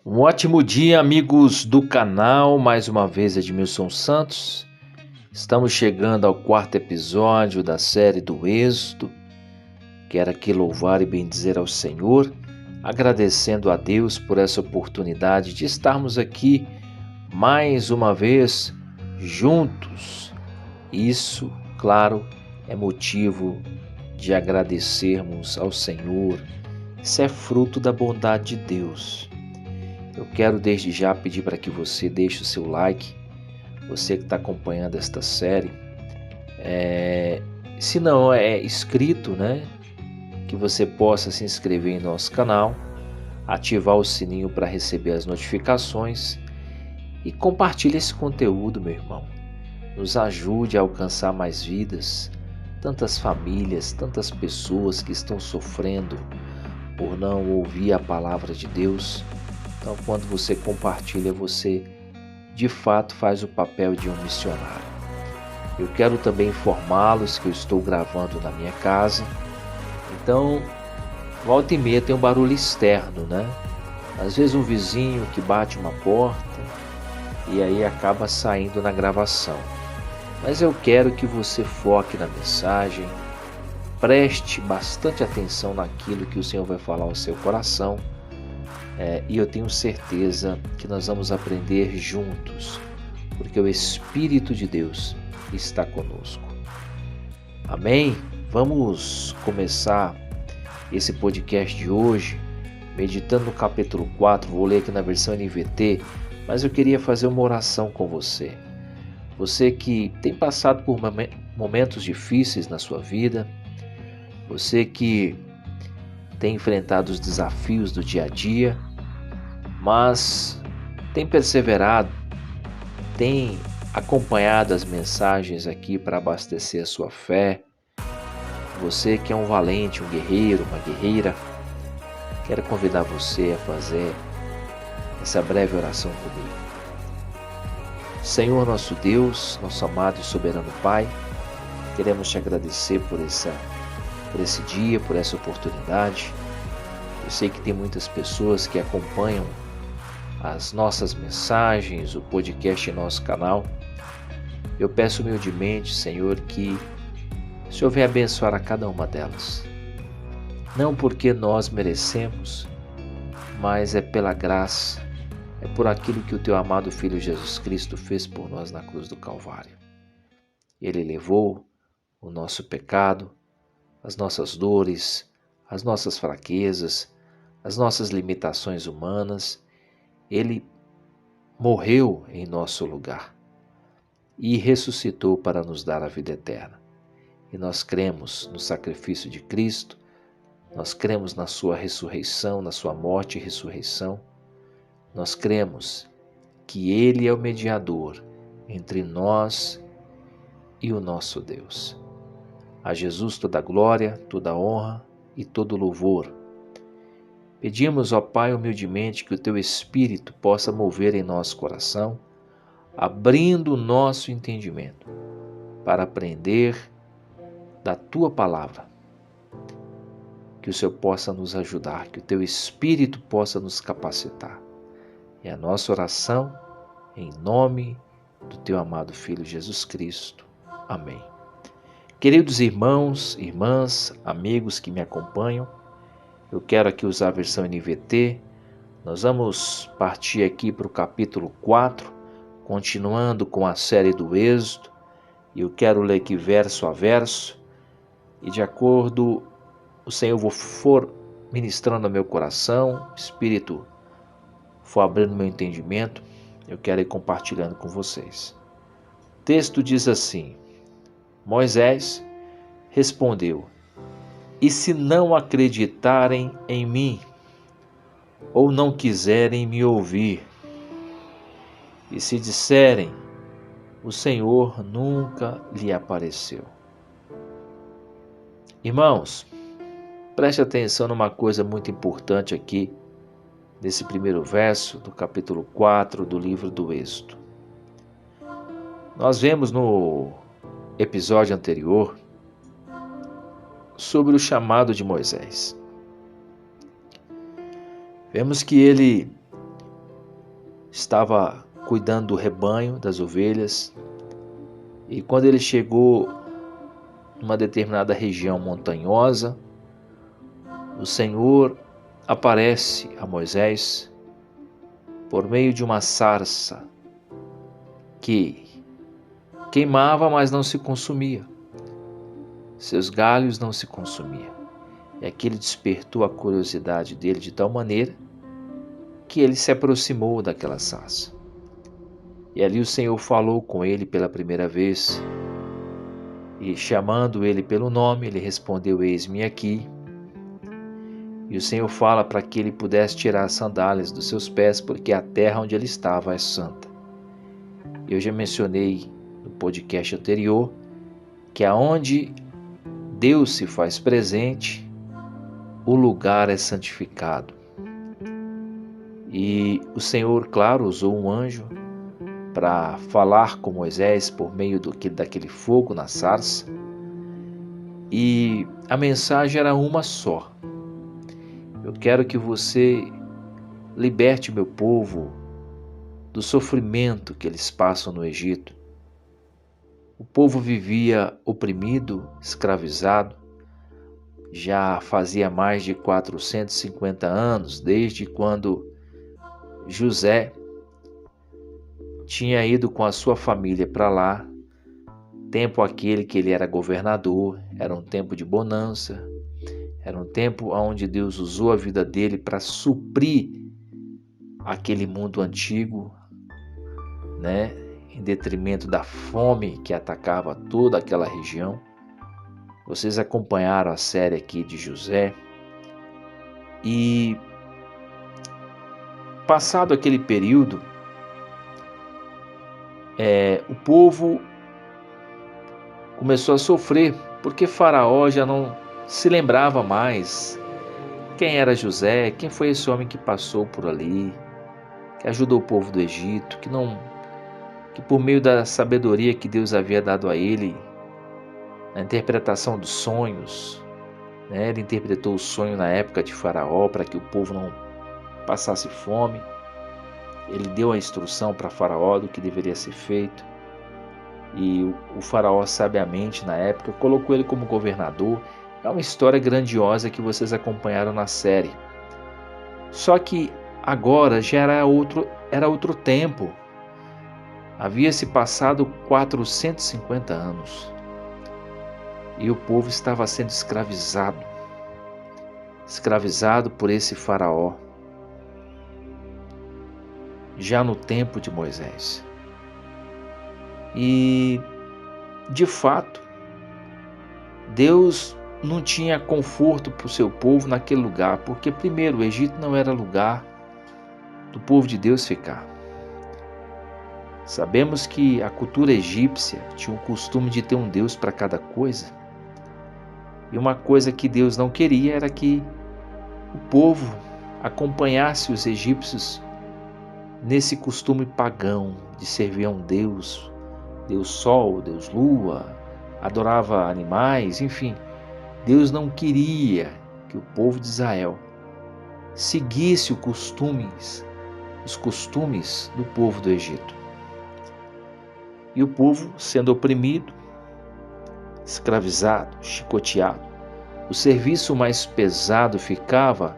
Um ótimo dia, amigos do canal. Mais uma vez, Edmilson Santos. Estamos chegando ao quarto episódio da série do Êxodo. Quero aqui louvar e bendizer ao Senhor, agradecendo a Deus por essa oportunidade de estarmos aqui mais uma vez juntos. Isso, claro, é motivo de agradecermos ao Senhor. Isso é fruto da bondade de Deus. Eu quero desde já pedir para que você deixe o seu like, você que está acompanhando esta série. Se não é inscrito, né, que você possa se inscrever em nosso canal, ativar o sininho para receber as notificações e compartilhe esse conteúdo, meu irmão. Nos ajude a alcançar mais vidas, tantas famílias, tantas pessoas que estão sofrendo por não ouvir a palavra de Deus. Então, quando você compartilha, você de fato faz o papel de um missionário. Eu quero também informá-los que eu estou gravando na minha casa. Então, volta e meia tem um barulho externo, né? Às vezes um vizinho que bate uma porta e aí acaba saindo na gravação. Mas eu quero que você foque na mensagem, preste bastante atenção naquilo que o Senhor vai falar ao seu coração. E eu tenho certeza que nós vamos aprender juntos, porque o Espírito de Deus está conosco. Amém? Vamos começar esse podcast de hoje, meditando no capítulo 4, vou ler aqui na versão NVT, mas eu queria fazer uma oração com você. Você que tem passado por momentos difíceis na sua vida, você que tem enfrentado os desafios do dia a dia, mas tem perseverado, tem acompanhado as mensagens aqui para abastecer a sua fé. Você que é um valente, um guerreiro, uma guerreira, quero convidar você a fazer essa breve oração comigo. Senhor nosso Deus, nosso amado e soberano Pai, queremos te agradecer por esse dia, por essa oportunidade. Eu sei que tem muitas pessoas que acompanham as nossas mensagens, o podcast em nosso canal. Eu peço humildemente, Senhor, que o Senhor venha abençoar a cada uma delas. Não porque nós merecemos, mas é pela graça, é por aquilo que o teu amado Filho Jesus Cristo fez por nós na cruz do Calvário. Ele levou o nosso pecado, as nossas dores, as nossas fraquezas, as nossas limitações humanas. Ele morreu em nosso lugar e ressuscitou para nos dar a vida eterna. E nós cremos no sacrifício de Cristo, nós cremos na sua ressurreição, na sua morte e ressurreição. Nós cremos que Ele é o mediador entre nós e o nosso Deus. A Jesus toda a glória, toda a honra e todo o louvor. Pedimos, ó Pai, humildemente que o Teu Espírito possa mover em nosso coração, abrindo o nosso entendimento para aprender da Tua Palavra. Que o Senhor possa nos ajudar, que o Teu Espírito possa nos capacitar. É a nossa oração em nome do Teu amado Filho Jesus Cristo. Amém. Queridos irmãos, irmãs, amigos que me acompanham, eu quero aqui usar a versão NVT. Nós vamos partir aqui para o capítulo 4, continuando com a série do Êxodo. E eu quero ler aqui verso a verso. E de acordo, o Senhor for ministrando ao meu coração, o Espírito for abrindo meu entendimento, eu quero ir compartilhando com vocês. O texto diz assim: Moisés respondeu: E se não acreditarem em mim, ou não quiserem me ouvir, e se disserem, o Senhor nunca lhe apareceu. Irmãos, preste atenção numa coisa muito importante aqui, nesse primeiro verso do capítulo 4 do livro do Êxodo. Nós vemos no episódio anterior sobre o chamado de Moisés. Vemos que ele estava cuidando do rebanho, das ovelhas, e quando ele chegou numa determinada região montanhosa, o Senhor aparece a Moisés por meio de uma sarça que queimava, mas não se consumia. Seus galhos não se consumiam. E aquilo despertou a curiosidade dele de tal maneira que ele se aproximou daquela sarça. E ali o Senhor falou com ele pela primeira vez. E chamando ele pelo nome, ele respondeu: Eis-me aqui. E o Senhor fala para que ele pudesse tirar as sandálias dos seus pés, porque a terra onde ele estava é santa. Eu já mencionei no podcast anterior que aonde Deus se faz presente, o lugar é santificado. E o Senhor, claro, usou um anjo para falar com Moisés por meio daquele fogo na sarça. E a mensagem era uma só: eu quero que você liberte meu povo do sofrimento que eles passam no Egito. O povo vivia oprimido, escravizado, já fazia mais de 450 anos, desde quando José tinha ido com a sua família para lá, tempo aquele que ele era governador, era um tempo de bonança, era um tempo onde Deus usou a vida dele para suprir aquele mundo antigo, né? Em detrimento da fome que atacava toda aquela região. Vocês acompanharam a série aqui de José. E passado aquele período, o povo começou a sofrer, porque Faraó já não se lembrava mais quem era José, quem foi esse homem que passou por ali, que ajudou o povo do Egito, que por meio da sabedoria que Deus havia dado a ele, na interpretação dos sonhos, né, ele interpretou o sonho na época de Faraó para que o povo não passasse fome. Ele deu a instrução para Faraó do que deveria ser feito. E o Faraó, sabiamente, na época, colocou ele como governador. É uma história grandiosa que vocês acompanharam na série. Só que agora já era outro tempo. Havia se passado 450 anos. E o povo estava sendo escravizado por esse Faraó, já no tempo de Moisés. E, de fato, Deus não tinha conforto para o seu povo naquele lugar, porque, primeiro, o Egito não era lugar do povo de Deus ficar. Sabemos que a cultura egípcia tinha o costume de ter um Deus para cada coisa. E uma coisa que Deus não queria era que o povo acompanhasse os egípcios nesse costume pagão de servir a um Deus, Deus Sol, Deus Lua, adorava animais, enfim. Deus não queria que o povo de Israel seguisse os costumes do povo do Egito. E o povo, sendo oprimido, escravizado, chicoteado, o serviço mais pesado ficava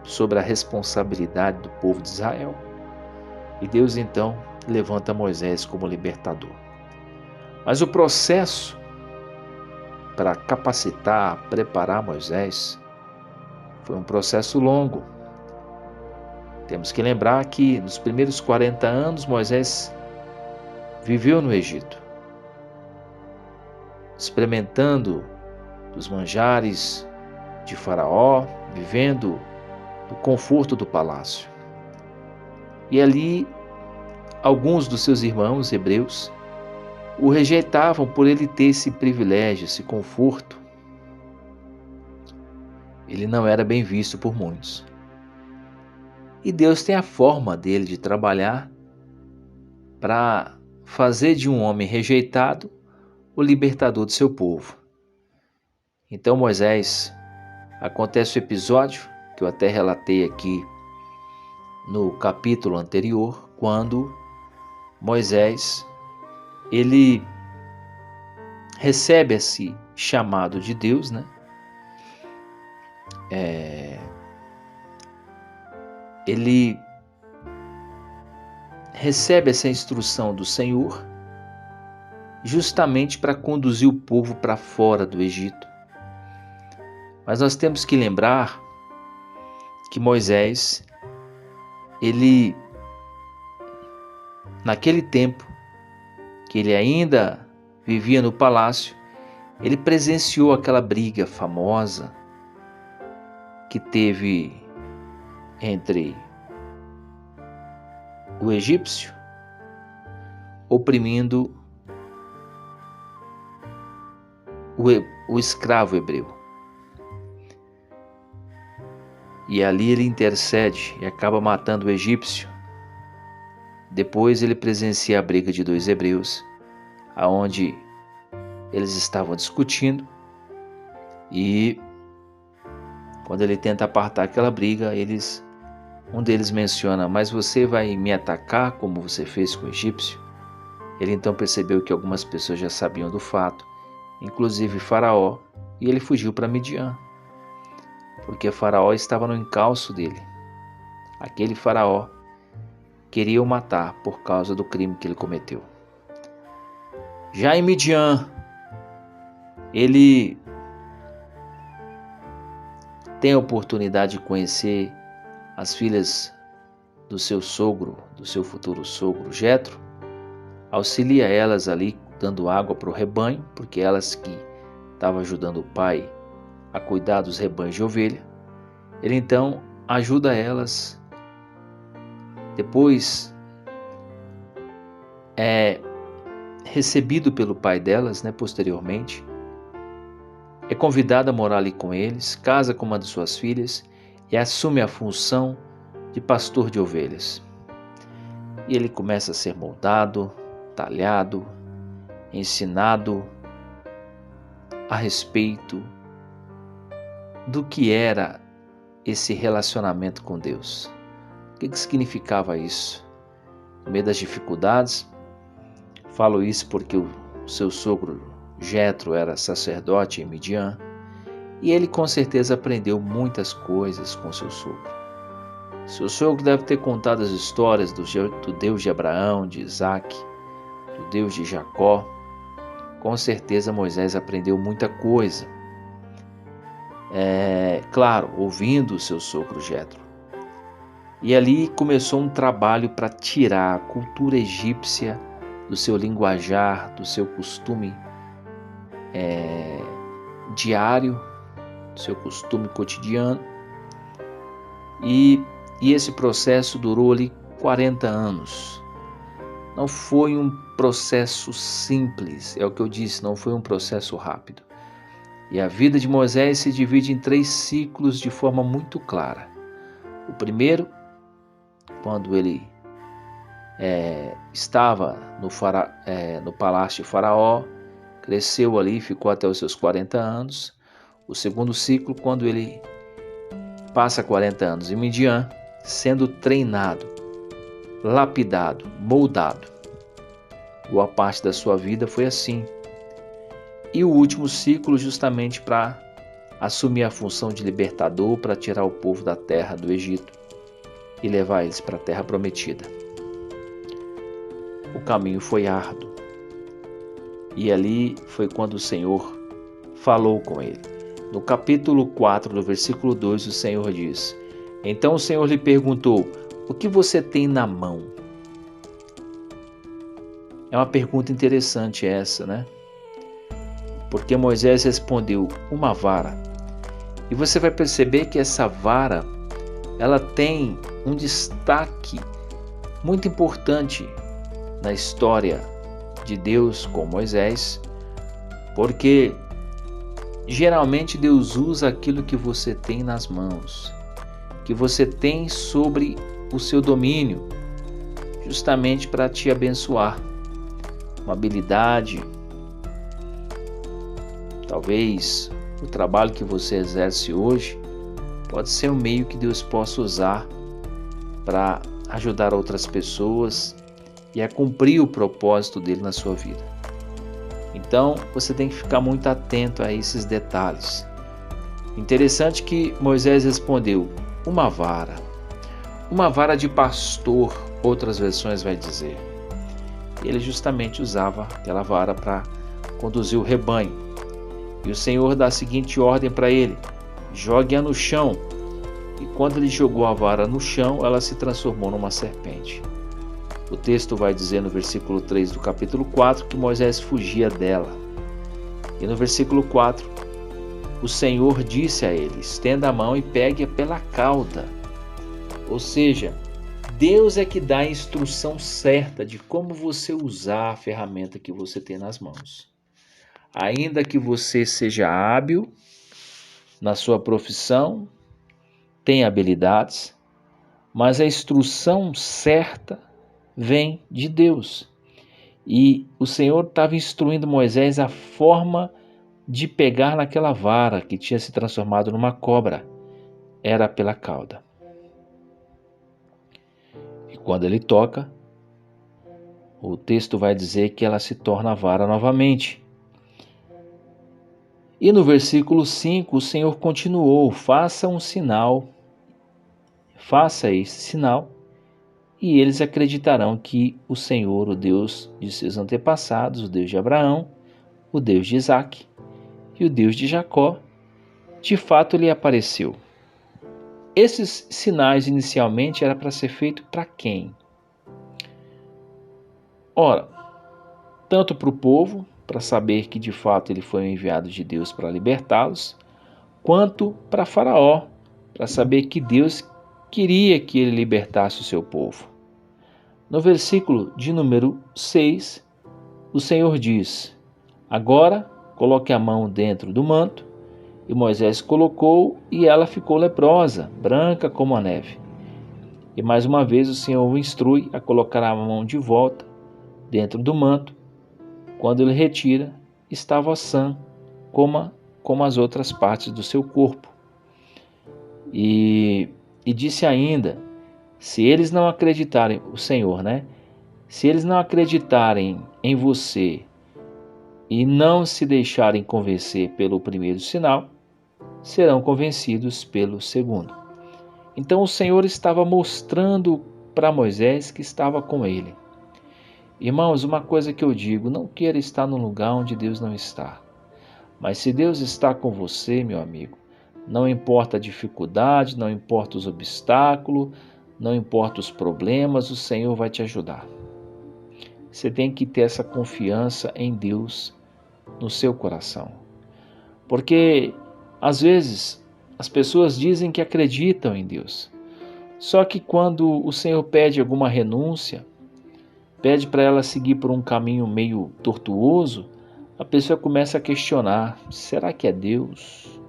sobre a responsabilidade do povo de Israel. E Deus então levanta Moisés como libertador. Mas o processo para capacitar, preparar Moisés foi um processo longo. Temos que lembrar que nos primeiros 40 anos Moisés viveu no Egito, experimentando dos manjares de Faraó, vivendo do conforto do palácio. E ali, alguns dos seus irmãos hebreus o rejeitavam por ele ter esse privilégio, esse conforto. Ele não era bem visto por muitos. E Deus tem a forma dele de trabalhar para fazer de um homem rejeitado o libertador do seu povo. Então Moisés, acontece o episódio que eu até relatei aqui no capítulo anterior, quando Moisés ele recebe esse chamado de Deus, né? Ele recebe essa instrução do Senhor justamente para conduzir o povo para fora do Egito. Mas nós temos que lembrar que Moisés, ele, naquele tempo, que ele ainda vivia no palácio, ele presenciou aquela briga famosa que teve entre o egípcio oprimindo o escravo hebreu. E ali ele intercede e acaba matando o egípcio. Depois ele presencia a briga de dois hebreus, aonde eles estavam discutindo, e quando ele tenta apartar aquela briga, um deles menciona: mas você vai me atacar como você fez com o egípcio? Ele então percebeu que algumas pessoas já sabiam do fato, inclusive Faraó, e ele fugiu para Midian, porque Faraó estava no encalço dele. Aquele Faraó queria o matar por causa do crime que ele cometeu. Já em Midian, ele tem a oportunidade de conhecer as filhas do seu sogro, do seu futuro sogro Jetro, auxilia elas ali dando água para o rebanho, porque elas que estavam ajudando o pai a cuidar dos rebanhos de ovelha. Ele então ajuda elas. Depois é recebido pelo pai delas, posteriormente, é convidado a morar ali com eles, casa com uma de suas filhas e assume a função de pastor de ovelhas. E ele começa a ser moldado, talhado, ensinado a respeito do que era esse relacionamento com Deus. O que significava isso? No meio das dificuldades, falo isso porque o seu sogro Jetro era sacerdote em Midian, e ele com certeza aprendeu muitas coisas com seu sogro. Seu sogro deve ter contado as histórias do Deus de Abraão, de Isaac, do Deus de Jacó. Com certeza Moisés aprendeu muita coisa. Claro, ouvindo o seu sogro Jetro. E ali começou um trabalho para tirar a cultura egípcia do seu linguajar, do seu costume diário, do seu costume cotidiano. E esse processo durou ali 40 anos. Não foi um processo simples, é o que eu disse, não foi um processo rápido. E a vida de Moisés se divide em 3 ciclos de forma muito clara. O primeiro, quando ele estava no palácio de Faraó, cresceu ali, ficou até os seus 40 anos. O segundo ciclo, quando ele passa 40 anos em Midian, sendo treinado, lapidado, moldado. Boa parte da sua vida foi assim. E o último ciclo, justamente para assumir a função de libertador, para tirar o povo da terra do Egito e levar eles para a terra prometida. O caminho foi árduo. E ali foi quando o Senhor falou com ele. No capítulo 4, do versículo 2, o Senhor diz: então o Senhor lhe perguntou: o que você tem na mão? É uma pergunta interessante essa, né? Porque Moisés respondeu: uma vara. E você vai perceber que essa vara, ela tem um destaque muito importante na história de Deus com Moisés, porque geralmente Deus usa aquilo que você tem nas mãos, que você tem sobre o seu domínio, justamente para te abençoar. Uma habilidade, talvez o trabalho que você exerce hoje, pode ser um meio que Deus possa usar para ajudar outras pessoas e a cumprir o propósito dele na sua vida. Então você tem que ficar muito atento a esses detalhes. Interessante que Moisés respondeu: uma vara de pastor, outras versões vai dizer. Ele justamente usava aquela vara para conduzir o rebanho. E o Senhor dá a seguinte ordem para ele: jogue-a no chão. E quando ele jogou a vara no chão, ela se transformou numa serpente. O texto vai dizer no versículo 3 do capítulo 4 que Moisés fugia dela. E no versículo 4, o Senhor disse a ele: estenda a mão e pegue-a pela cauda. Ou seja, Deus é que dá a instrução certa de como você usar a ferramenta que você tem nas mãos. Ainda que você seja hábil na sua profissão, tenha habilidades, mas a instrução certa vem de Deus. E o Senhor estava instruindo Moisés a forma de pegar naquela vara que tinha se transformado numa cobra. Era pela cauda. E quando ele toca, o texto vai dizer que ela se torna vara novamente. E no versículo 5, o Senhor continuou: faça um sinal, faça esse sinal, e eles acreditarão que o Senhor, o Deus de seus antepassados, o Deus de Abraão, o Deus de Isaque e o Deus de Jacó, de fato lhe apareceu. Esses sinais inicialmente era para ser feito para quem? Ora, tanto para o povo, para saber que de fato ele foi enviado de Deus para libertá-los, quanto para Faraó, para saber que Deus queria que ele libertasse o seu povo. No versículo de número 6, o Senhor diz: agora coloque a mão dentro do manto. E Moisés colocou, e ela ficou leprosa, branca como a neve. E mais uma vez o Senhor o instrui a colocar a mão de volta dentro do manto. Quando ele retira, estava sã, como as outras partes do seu corpo. E disse ainda: se eles não acreditarem, o Senhor, se eles não acreditarem em você e não se deixarem convencer pelo primeiro sinal, serão convencidos pelo segundo. Então o Senhor estava mostrando para Moisés que estava com ele. Irmãos, uma coisa que eu digo: não queira estar num lugar onde Deus não está. Mas se Deus está com você, meu amigo, não importa a dificuldade, não importa os obstáculos, não importa os problemas, o Senhor vai te ajudar. Você tem que ter essa confiança em Deus no seu coração. Porque às vezes as pessoas dizem que acreditam em Deus. Só que quando o Senhor pede alguma renúncia, pede para ela seguir por um caminho meio tortuoso, a pessoa começa a questionar: será que é Deus?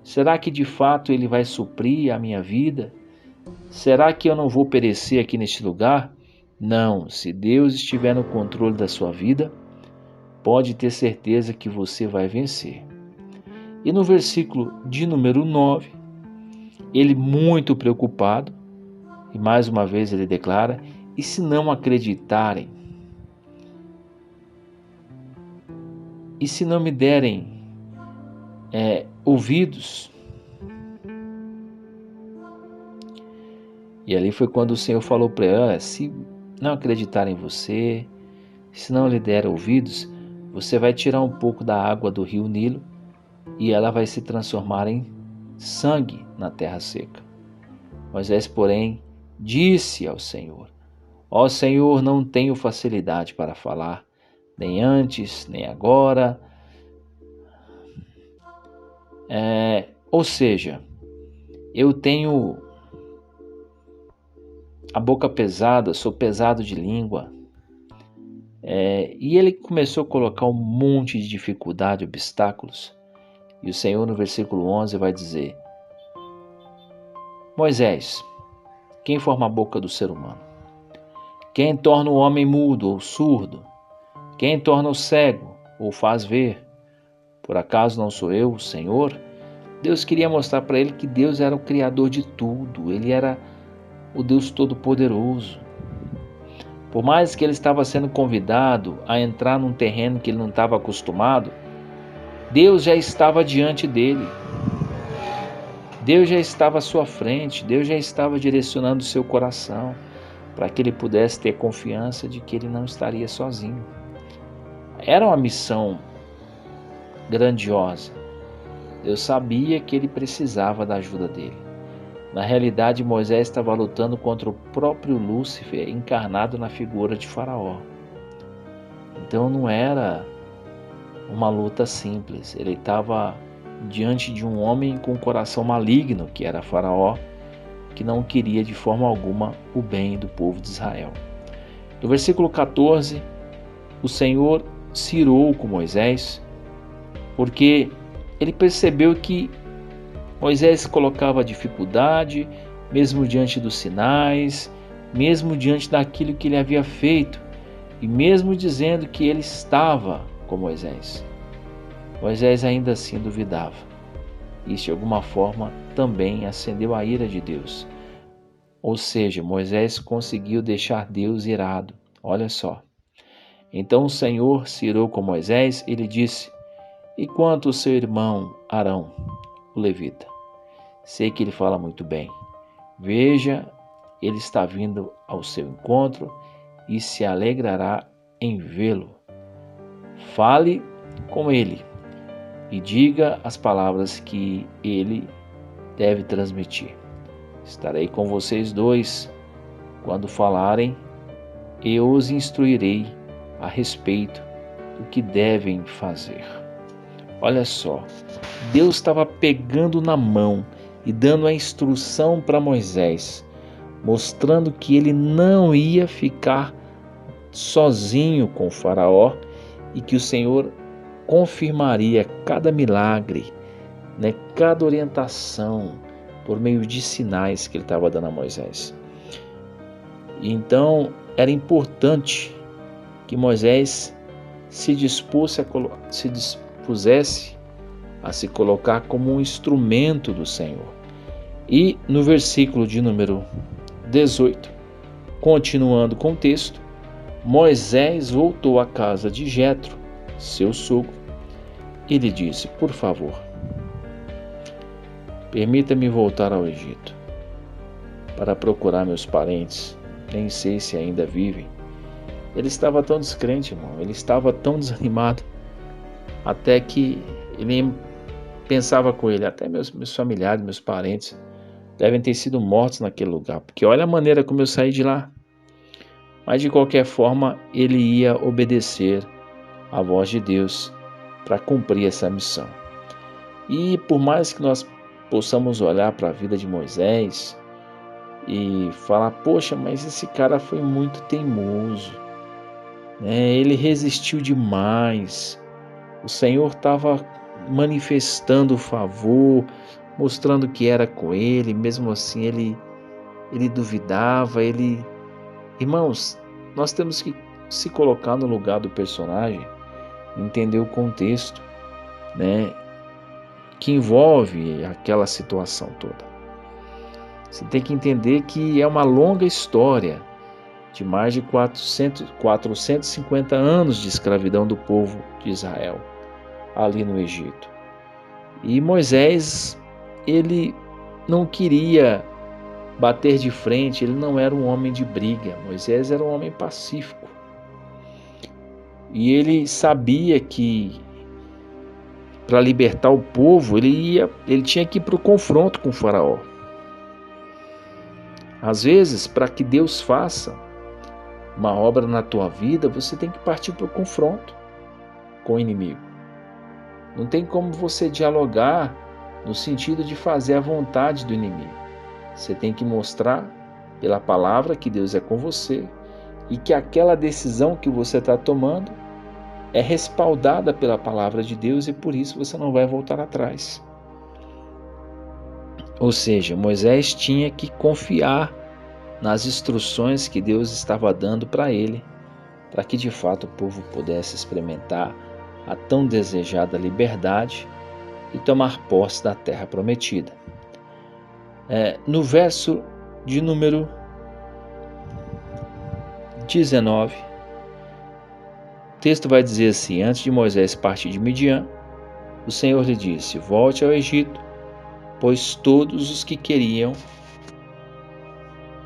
Será que de fato Ele vai suprir a minha vida? Será que eu não vou perecer aqui neste lugar? Não, se Deus estiver no controle da sua vida, pode ter certeza que você vai vencer. E no versículo de número 9, ele muito preocupado, e mais uma vez ele declara: e se não acreditarem? E se não me derem ouvidos? E ali foi quando o Senhor falou para ele: se não acreditarem em você, se não lhe der ouvidos, você vai tirar um pouco da água do rio Nilo e ela vai se transformar em sangue na terra seca. Moisés, porém, disse ao Senhor: ó Senhor, não tenho facilidade para falar, nem antes, nem agora. Ou seja, eu tenho a boca pesada, sou pesado de língua. E ele começou a colocar um monte de dificuldade, obstáculos. E o Senhor no versículo 11 vai dizer: Moisés, quem forma a boca do ser humano? Quem torna o homem mudo ou surdo? Quem torna o cego ou faz ver? Por acaso não sou eu, o Senhor? Deus queria mostrar para ele que Deus era o criador de tudo. Ele era o Deus Todo-Poderoso. Por mais que ele estava sendo convidado a entrar num terreno que ele não estava acostumado, Deus já estava diante dele. Deus já estava à sua frente, Deus já estava direcionando o seu coração para que ele pudesse ter confiança de que ele não estaria sozinho. Era uma missão grandiosa. Deus sabia que ele precisava da ajuda dele. Na realidade, Moisés estava lutando contra o próprio Lúcifer encarnado na figura de Faraó. Então não era uma luta simples. Ele estava diante de um homem com um coração maligno, que era Faraó, que não queria de forma alguma o bem do povo de Israel. No versículo 14, o Senhor se irou com Moisés, porque ele percebeu que Moisés colocava dificuldade, mesmo diante dos sinais, mesmo diante daquilo que ele havia feito, e mesmo dizendo que ele estava com Moisés. Moisés ainda assim duvidava. Isso de alguma forma também acendeu a ira de Deus. Ou seja, Moisés conseguiu deixar Deus irado. Olha só. Então o Senhor se irou com Moisés e lhe disse: "E quanto ao seu irmão Arão, o levita? Sei que ele fala muito bem. Veja, ele está vindo ao seu encontro e se alegrará em vê-lo. Fale com ele e diga as palavras que ele deve transmitir. Estarei com vocês dois quando falarem, eu os instruirei a respeito do que devem fazer." Olha só, Deus estava pegando na mão e dando a instrução para Moisés, mostrando que ele não ia ficar sozinho com o Faraó e que o Senhor confirmaria cada milagre, cada orientação por meio de sinais que ele estava dando a Moisés. Então era importante que Moisés se dispusesse a se colocar como um instrumento do Senhor. E no versículo de número 18, continuando com o texto, Moisés voltou à casa de Jetro, seu sogro, e lhe disse: "Por favor, permita-me voltar ao Egito para procurar meus parentes, nem sei se ainda vivem." Ele estava tão descrente, irmão, ele estava tão desanimado, até que ele pensava com ele: até meus familiares, meus parentes devem ter sido mortos naquele lugar, porque olha a maneira como eu saí de lá. Mas de qualquer forma, ele ia obedecer à voz de Deus para cumprir essa missão. E por mais que nós possamos olhar para a vida de Moisés e falar: poxa, mas esse cara foi muito teimoso, ele resistiu demais. O Senhor estava manifestando o favor, mostrando que era com ele, mesmo assim ele duvidava. Irmãos, nós temos que se colocar no lugar do personagem, entender o contexto, que envolve aquela situação toda. Você tem que entender que é uma longa história de mais de 450 anos de escravidão do povo de Israel ali no Egito. E Moisés, ele não queria bater de frente, ele não era um homem de briga. Moisés era um homem pacífico. E ele sabia que para libertar o povo, ele tinha que ir para o confronto com o Faraó. Às vezes, para que Deus faça uma obra na tua vida, você tem que partir para o confronto com o inimigo. Não tem como você dialogar no sentido de fazer a vontade do inimigo. Você tem que mostrar pela palavra que Deus é com você e que aquela decisão que você está tomando é respaldada pela palavra de Deus e por isso você não vai voltar atrás. Ou seja, Moisés tinha que confiar nas instruções que Deus estava dando para ele, para que de fato o povo pudesse experimentar a tão desejada liberdade e tomar posse da terra prometida. No verso de número 19, o texto vai dizer assim: antes de Moisés partir de Midian, o Senhor lhe disse: volte ao Egito, pois todos os que queriam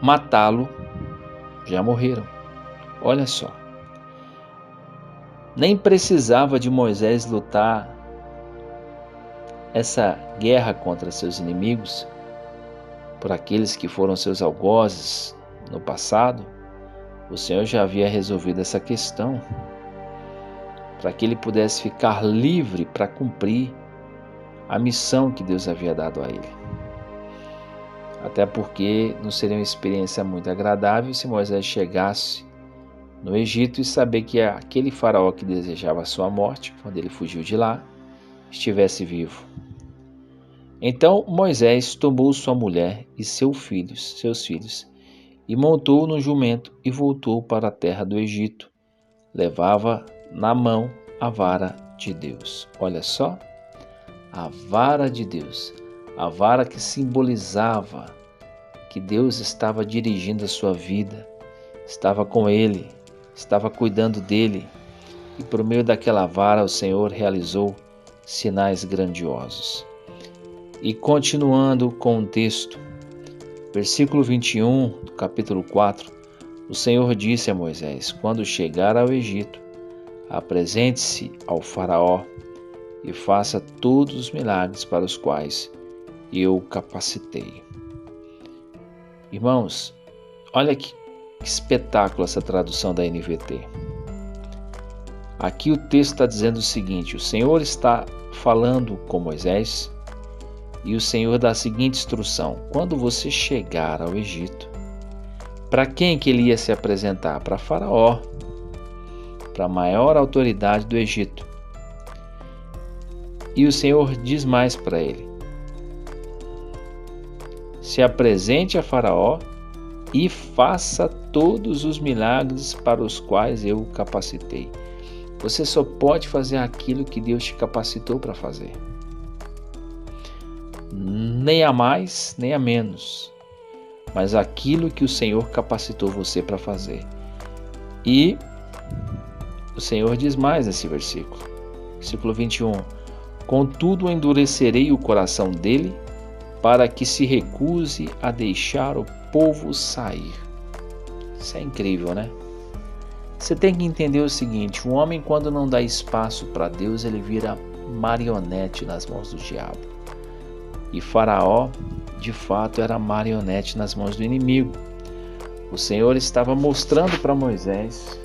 matá-lo já morreram. Olha só, nem precisava de Moisés lutar essa guerra contra seus inimigos, por aqueles que foram seus algozes no passado. O Senhor já havia resolvido essa questão, para que ele pudesse ficar livre para cumprir a missão que Deus havia dado a ele. Até porque não seria uma experiência muito agradável se Moisés chegasse no Egito e saber que aquele faraó que desejava a sua morte, quando ele fugiu de lá, estivesse vivo. Então Moisés tomou sua mulher e seus filhos, e montou no jumento e voltou para a terra do Egito. Levava na mão a vara de Deus. Olha só, a vara de Deus, a vara que simbolizava que Deus estava dirigindo a sua vida, estava com ele, estava cuidando dele, e por meio daquela vara o Senhor realizou sinais grandiosos. E continuando com o texto, versículo 21 do capítulo 4, o Senhor disse a Moisés: quando chegar ao Egito, apresente-se ao faraó e faça todos os milagres para os quais eu o capacitei. Irmãos, olha que espetáculo essa tradução da NVT. Aqui o texto está dizendo o seguinte: o Senhor está falando com Moisés e o Senhor dá a seguinte instrução: quando você chegar ao Egito, para quem que ele ia se apresentar? Para Faraó, para a maior autoridade do Egito. E o Senhor diz mais para ele: se apresente a Faraó e faça todos os milagres para os quais eu o capacitei. Você só pode fazer aquilo que Deus te capacitou para fazer. Nem a mais, nem a menos, mas aquilo que o Senhor capacitou você para fazer. E o Senhor diz mais nesse versículo, versículo 21, contudo endurecerei o coração dele, para que se recuse a deixar o povo sair. Isso é incrível, né? Você tem que entender o seguinte: um homem, quando não dá espaço para Deus, ele vira marionete nas mãos do diabo. E Faraó, de fato, era marionete nas mãos do inimigo. O Senhor estava mostrando para Moisés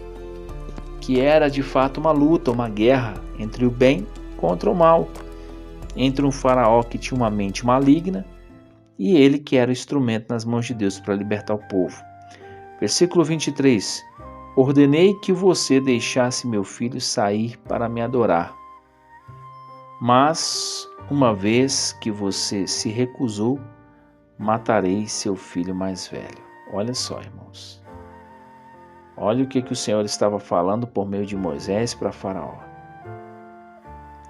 que era de fato uma luta, uma guerra entre o bem contra o mal, entre um faraó que tinha uma mente maligna e ele que era o instrumento nas mãos de Deus para libertar o povo. Versículo 23, ordenei que você deixasse meu filho sair para me adorar, mas uma vez que você se recusou, matarei seu filho mais velho. Olha só, irmãos. Olha o que o Senhor estava falando por meio de Moisés para Faraó.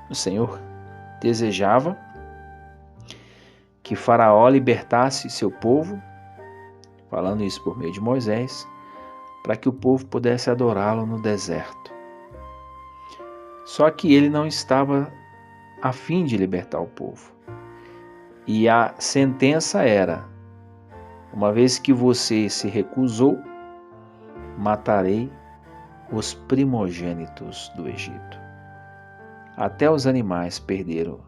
O Senhor desejava que Faraó libertasse seu povo, falando isso por meio de Moisés, para que o povo pudesse adorá-lo no deserto. Só que ele não estava a fim de libertar o povo. E a sentença era: uma vez que você se recusou, matarei os primogênitos do Egito. Até os animais perderam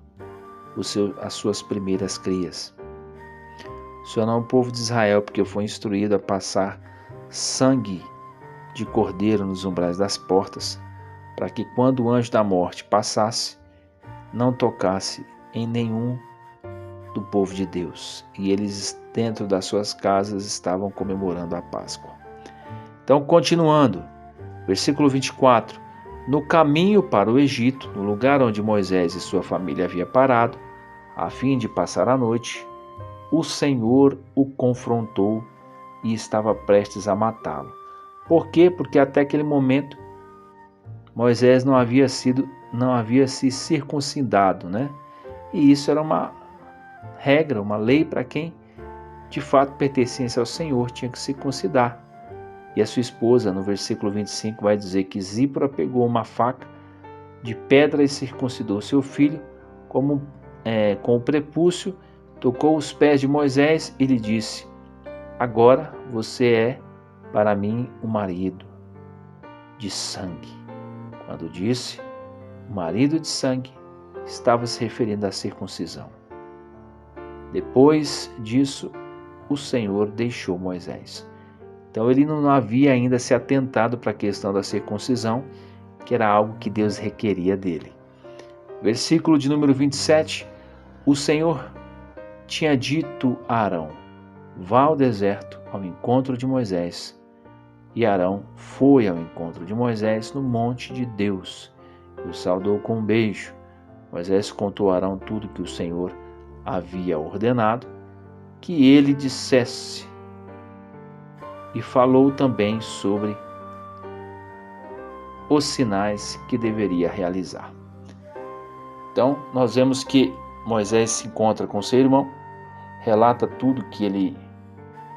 as suas primeiras crias. Só não o povo de Israel, porque foi instruído a passar sangue de cordeiro nos umbrais das portas, para que quando o anjo da morte passasse, não tocasse em nenhum do povo de Deus. E eles, dentro das suas casas, estavam comemorando a Páscoa. Então, continuando, versículo 24. No caminho para o Egito, no lugar onde Moisés e sua família haviam parado, a fim de passar a noite, o Senhor o confrontou e estava prestes a matá-lo. Por quê? Porque até aquele momento Moisés não havia se circuncidado, né? E isso era uma regra, uma lei para quem de fato pertencesse ao Senhor, tinha que se circuncidar. E a sua esposa, no versículo 25, vai dizer que Zípora pegou uma faca de pedra e circuncidou seu filho com o prepúcio, tocou os pés de Moisés e lhe disse: agora você é para mim um marido de sangue. Quando disse marido de sangue, estava se referindo à circuncisão. Depois disso, o Senhor deixou Moisés. Então ele não havia ainda se atentado para a questão da circuncisão, que era algo que Deus requeria dele. Versículo de número 27, o Senhor tinha dito a Arão: vá ao deserto ao encontro de Moisés. E Arão foi ao encontro de Moisés no monte de Deus e o saudou com um beijo. Moisés contou a Arão tudo que o Senhor havia ordenado que ele dissesse, e falou também sobre os sinais que deveria realizar. Então, nós vemos que Moisés se encontra com seu irmão, relata tudo que ele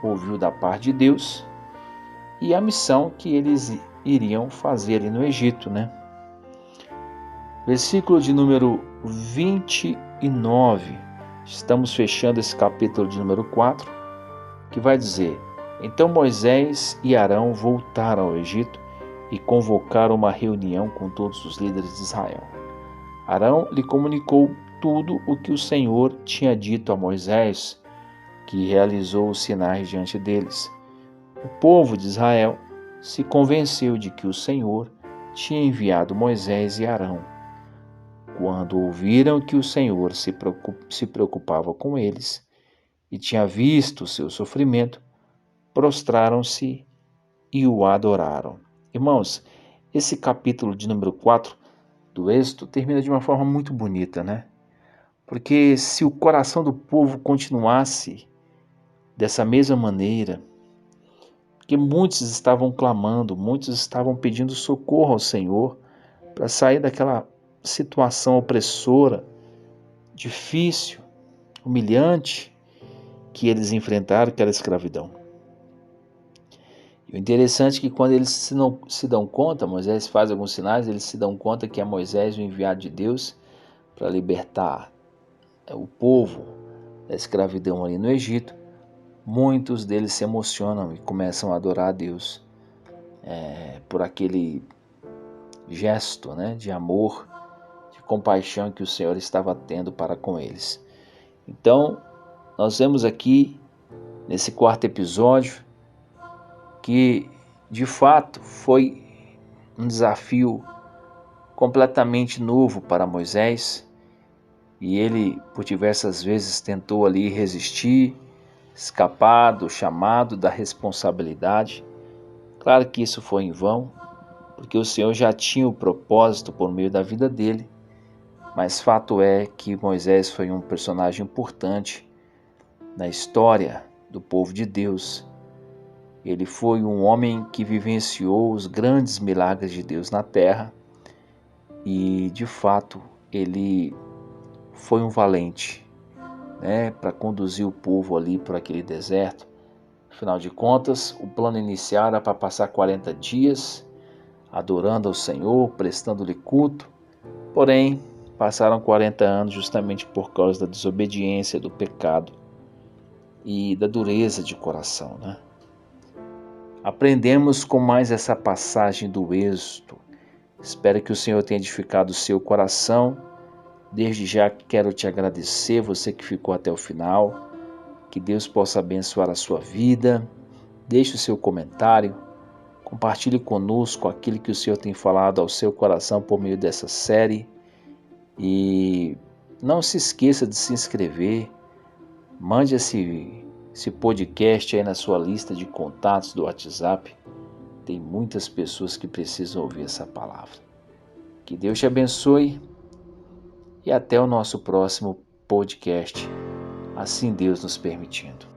ouviu da parte de Deus e a missão que eles iriam fazer ali no Egito, né? Versículo de número 29, estamos fechando esse capítulo de número 4, que vai dizer: então Moisés e Arão voltaram ao Egito e convocaram uma reunião com todos os líderes de Israel. Arão lhe comunicou tudo o que o Senhor tinha dito a Moisés, que realizou os sinais diante deles. O povo de Israel se convenceu de que o Senhor tinha enviado Moisés e Arão. Quando ouviram que o Senhor se preocupava com eles e tinha visto o seu sofrimento, prostraram-se e o adoraram. Irmãos, esse capítulo de número 4 do Êxodo termina de uma forma muito bonita, né? Porque se o coração do povo continuasse dessa mesma maneira, porque muitos estavam clamando, muitos estavam pedindo socorro ao Senhor para sair daquela situação opressora, difícil, humilhante que eles enfrentaram, que era a escravidão. E o interessante é que quando eles se dão conta, Moisés faz alguns sinais, eles se dão conta que é Moisés o enviado de Deus para libertar o povo da escravidão ali no Egito. Muitos deles se emocionam e começam a adorar a Deus por aquele gesto, né, de amor, de compaixão que o Senhor estava tendo para com eles. Então, nós vemos aqui, nesse quarto episódio, que de fato foi um desafio completamente novo para Moisés, e ele por diversas vezes tentou ali resistir, escapar do chamado, da responsabilidade. Claro que isso foi em vão, porque o Senhor já tinha o propósito por meio da vida dele, mas fato é que Moisés foi um personagem importante na história do povo de Deus. Ele foi um homem que vivenciou os grandes milagres de Deus na terra e, de fato, ele foi um valente, né, para conduzir o povo ali por aquele deserto. Afinal de contas, o plano inicial era para passar 40 dias adorando ao Senhor, prestando-lhe culto, porém, passaram 40 anos justamente por causa da desobediência, do pecado e da dureza de coração, né? Aprendemos com mais essa passagem do Êxodo. Espero que o Senhor tenha edificado o seu coração. Desde já quero te agradecer, você que ficou até o final. Que Deus possa abençoar a sua vida. Deixe o seu comentário. Compartilhe conosco aquilo que o Senhor tem falado ao seu coração por meio dessa série. E não se esqueça de se inscrever. Mande esse podcast aí na sua lista de contatos do WhatsApp. Tem muitas pessoas que precisam ouvir essa palavra. Que Deus te abençoe e até o nosso próximo podcast, assim Deus nos permitindo.